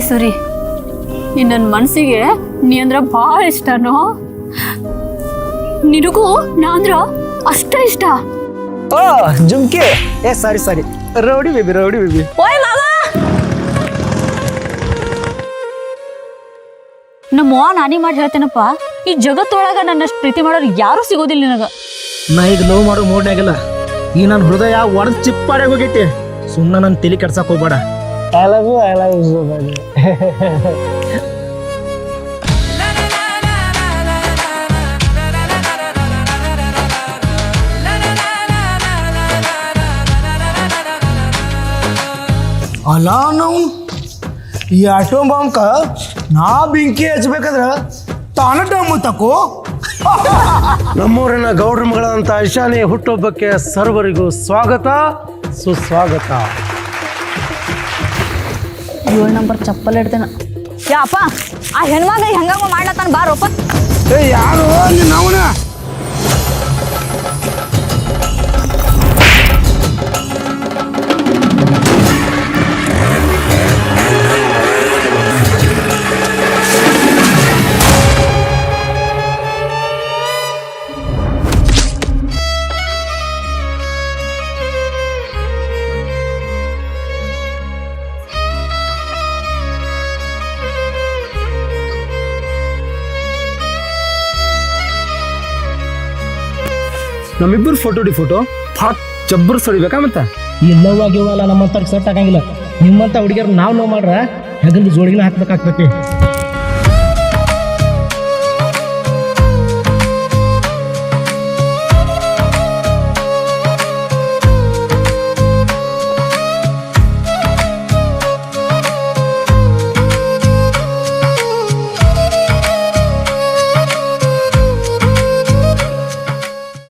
ಸೂರಿ, ನನ್ನ ಮನಸ್ಸಿಗೆ ನೀ ಅಂದ್ರ ಭಾಳ ಇಷ್ಟನೋ. ನಿನಗೂ ನಾ ಅಂದ್ರ ಅಷ್ಟ ಇಷ್ಟ. ಓ ಜುಮ್ಕಿ, ಸಾರಿ ರೌಡಿ ಬೇಬಿ. ಓಯ್ ಮಾವ, ನಮ್ಮ ನಾನಿ ಮಾಡಿ ಹೇಳ್ತೇನಪ್ಪ, ಈ ಜಗತ್ತೊಳಗ ನನ್ನಷ್ಟು ಪ್ರೀತಿ ಮಾಡೋರು ಯಾರು ಸಿಗೋದಿಲ್ಲ ನಿನಗ. ನಾ ಈಗ ಲವ್ ಮಾಡೋ ಮೂಡ್ನಾಗಿಲ್ಲ. ಈ ನನ್ನ ಹೃದಯ ಒಡೆದು ಚಿಪ್ಪಾಡೆ ಹೋಗೈತಿ. ಸುಮ್ಮನೆ ನನ್ನ ತಲೆ ಕೆಡ್ಸಕ್ ಹೋಗ್ಬೇಡ. ಐ ಲವ್ ಯು ಅಲ್ಲ ನಾವು ಈ ಆಟೋ ಬಾಂಕ ನಾ ಬೆಂಕಿ ಹಚ್ಬೇಕಾದ್ರ ತಾನ ಡಮ್ಮು ತಕೋ. ನಮ್ಮೂರಿನ ಗೌಡ್ರ ಮಗಳಂತ ಐಶಾನಿ ಹುಟ್ಟೊಬ್ಬಕ್ಕೆ ಸರ್ವರಿಗೂ ಸ್ವಾಗತ ಸುಸ್ವಾಗತ. 7 ನಂಬರ್ ಚಪ್ಪಲ್ ಇಡ್ತೇನ. ಯಾಪ ಆ ಹೆಣ್ಮಗ ಹೆಂಗ ಮಾಡ್ಲತ್ತಾನ ಬಾರೋಪ. ಯಾರು ನಾವನ ನಮ್ಮಿಬ್ಬರು ಫೋಟೋ ಭಾಳ ಜಬ್ಬರ್ ಸಡಿಬೇಕಾ ಮತ್ತೆ. ಈ ಲವ್ ಆಗಿವಲ್ಲ ನಮ್ಮಂತ ಸೆಟ್ ಆಗಂಗಿಲ್ಲ. ನಿಮ್ಮಂತ ಹುಡುಗಿಯರು ನಾವು ಲವ್ ಮಾಡ್ರ ಹೆಗಲ್ದು ಜೋಡಿನ ಹಾಕ್ಬೇಕಾಗ್ತೈತಿ.